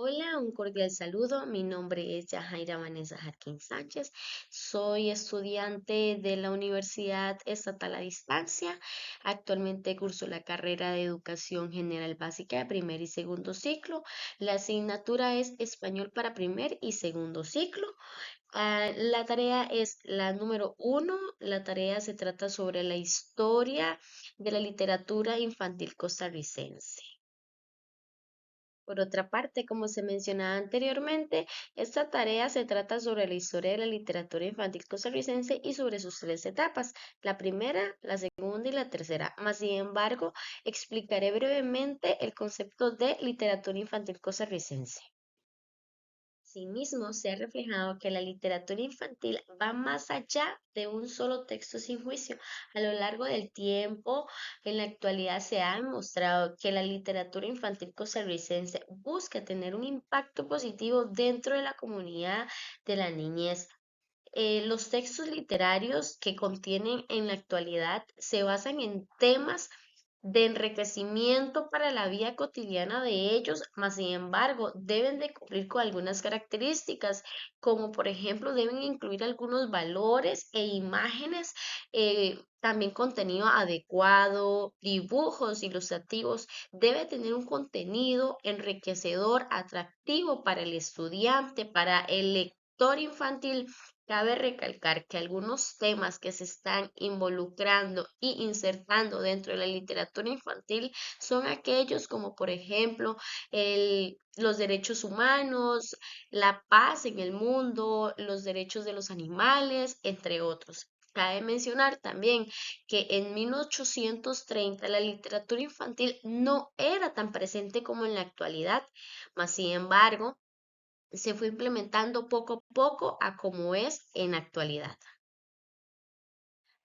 Hola, un cordial saludo. Mi nombre es Yajaira Vanessa Jarquín Sánchez. Soy estudiante de la Universidad Estatal a Distancia. Actualmente curso la carrera de Educación General Básica de primer y segundo ciclo. La asignatura es Español para primer y segundo ciclo. La tarea es la número uno. La tarea se trata sobre la historia de la literatura infantil costarricense. Por otra parte, como se mencionaba anteriormente, esta tarea se trata sobre la historia de la literatura infantil costarricense y sobre sus tres etapas, la primera, la segunda y la tercera. Mas, sin embargo, explicaré brevemente el concepto de literatura infantil costarricense. Asimismo, se ha reflejado que la literatura infantil va más allá de un solo texto sin juicio. A lo largo del tiempo, en la actualidad se ha demostrado que la literatura infantil costarricense busca tener un impacto positivo dentro de la comunidad de la niñez. Los textos literarios que contienen en la actualidad se basan en temas de enriquecimiento para la vida cotidiana de ellos, mas sin embargo deben de cumplir con algunas características, como por ejemplo deben incluir algunos valores e imágenes, también contenido adecuado, dibujos ilustrativos, debe tener un contenido enriquecedor, atractivo para el estudiante, para el lector infantil. Cabe recalcar que algunos temas que se están involucrando y insertando dentro de la literatura infantil son aquellos como por ejemplo los derechos humanos, la paz en el mundo, los derechos de los animales, entre otros. Cabe mencionar también que en 1830 la literatura infantil no era tan presente como en la actualidad, mas sin embargo, se fue implementando poco a poco a como es en actualidad.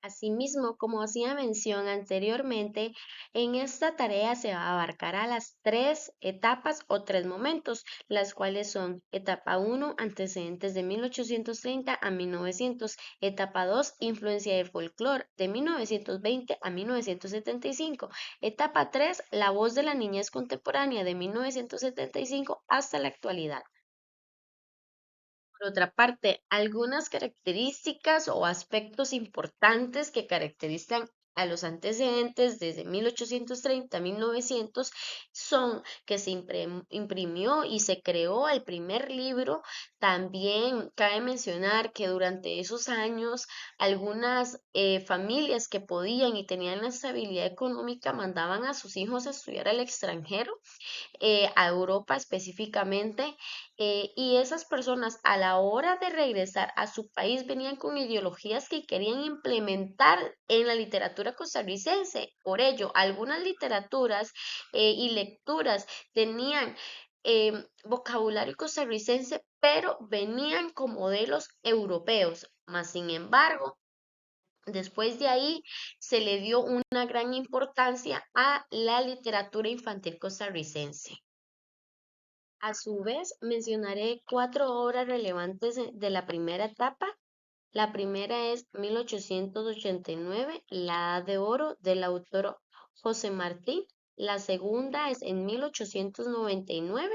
Asimismo, como hacía mención anteriormente, en esta tarea se va a abarcar a las tres etapas o tres momentos, las cuales son etapa uno, antecedentes de 1830 a 1900; etapa 2, influencia del folclore de 1920 a 1975; etapa 3, la voz de la niñez contemporánea de 1975 hasta la actualidad. Por otra parte, algunas características o aspectos importantes que caracterizan a los antecedentes desde 1830 a 1900 son que se imprimió y se creó el primer libro. También cabe mencionar que durante esos años algunas familias que podían y tenían la estabilidad económica mandaban a sus hijos a estudiar al extranjero, a Europa específicamente, y esas personas a la hora de regresar a su país venían con ideologías que querían implementar en la literatura costarricense. Por ello, algunas literaturas y lecturas tenían vocabulario costarricense, pero venían con modelos europeos. Mas, sin embargo, después de ahí se le dio una gran importancia a la literatura infantil costarricense. A su vez, mencionaré cuatro obras relevantes de la primera etapa. La primera es 1889, La Edad de Oro, del autor José Martí. La segunda es en 1899,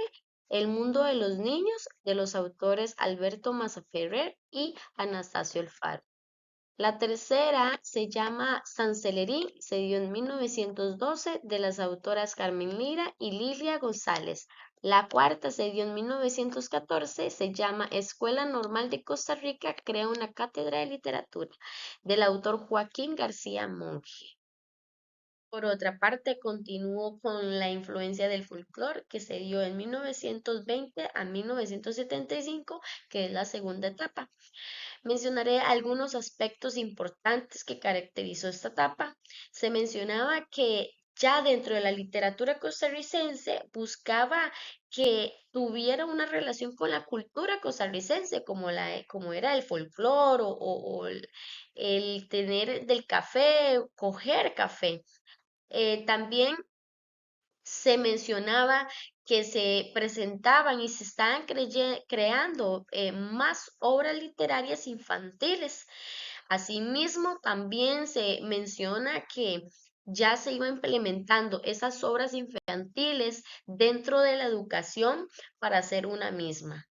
El Mundo de los Niños, de los autores Alberto Massaferrer y Anastasio Alfaro. La tercera se llama Sanselerín, se dio en 1912, de las autoras Carmen Lira y Lilia González. La cuarta se dio en 1914, se llama Escuela Normal de Costa Rica crea una cátedra de literatura, del autor Joaquín García Monge. Por otra parte, continuó con la influencia del folclore que se dio en 1920 a 1975, que es la segunda etapa. Mencionaré algunos aspectos importantes que caracterizó esta etapa. Se mencionaba que ya dentro de la literatura costarricense buscaba que tuviera una relación con la cultura costarricense, como era el folclore o el tener del café, coger café. También se mencionaba que se presentaban y se estaban creando más obras literarias infantiles. Asimismo, también se menciona que ya se iba implementando esas obras infantiles dentro de la educación para hacer una misma.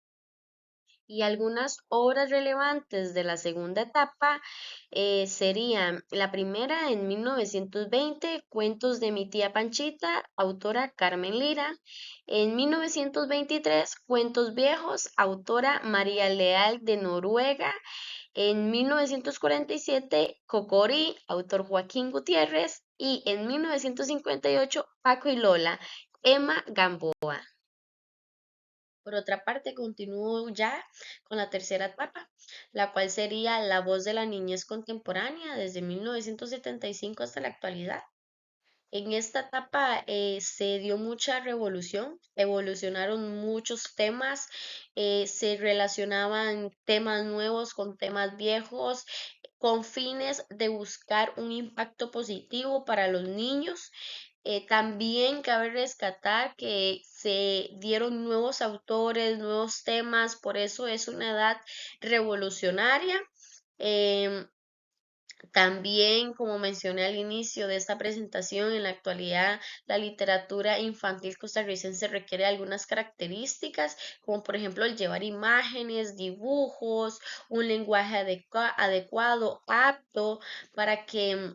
Y algunas obras relevantes de la segunda etapa serían la primera en 1920, Cuentos de mi tía Panchita, autora Carmen Lira. En 1923, Cuentos viejos, autora María Leal de Noruega. En 1947, Cocori, autor Joaquín Gutiérrez. Y en 1958, Paco y Lola, Emma Gamboa. Por otra parte, continúo ya con la tercera etapa, la cual sería La voz de la niñez contemporánea desde 1975 hasta la actualidad. En esta etapa se dio mucha revolución, evolucionaron muchos temas, se relacionaban temas nuevos con temas viejos, con fines de buscar un impacto positivo para los niños. También cabe rescatar que se dieron nuevos autores, nuevos temas, por eso es una edad revolucionaria. Em, También, como mencioné al inicio de esta presentación, en la actualidad la literatura infantil costarricense requiere algunas características, como por ejemplo el llevar imágenes, dibujos, un lenguaje adecuado, apto para que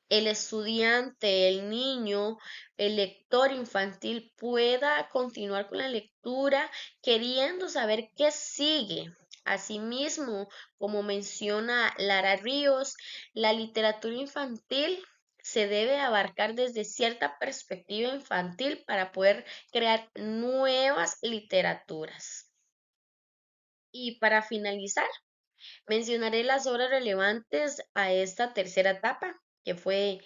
el estudiante, el niño, el lector infantil pueda continuar con la lectura queriendo saber qué sigue. Asimismo, como menciona Lara Ríos, la literatura infantil se debe abarcar desde cierta perspectiva infantil para poder crear nuevas literaturas. Y para finalizar, mencionaré las obras relevantes a esta tercera etapa, que fue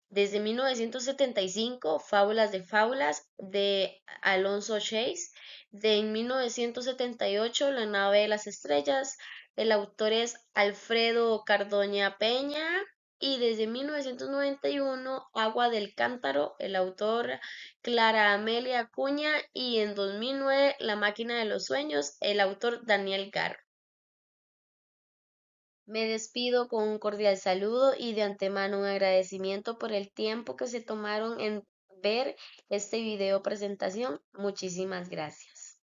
desde 1975, Fábulas de Fábulas de Alonso Chase, de 1978, La nave de las estrellas, el autor es Alfredo Cardoña Peña, y desde 1991, Agua del Cántaro, el autor Clara Amelia Acuña, y en 2009, La máquina de los sueños, el autor Daniel Gar. Me despido con un cordial saludo y de antemano un agradecimiento por el tiempo que se tomaron en ver este video presentación. Muchísimas gracias.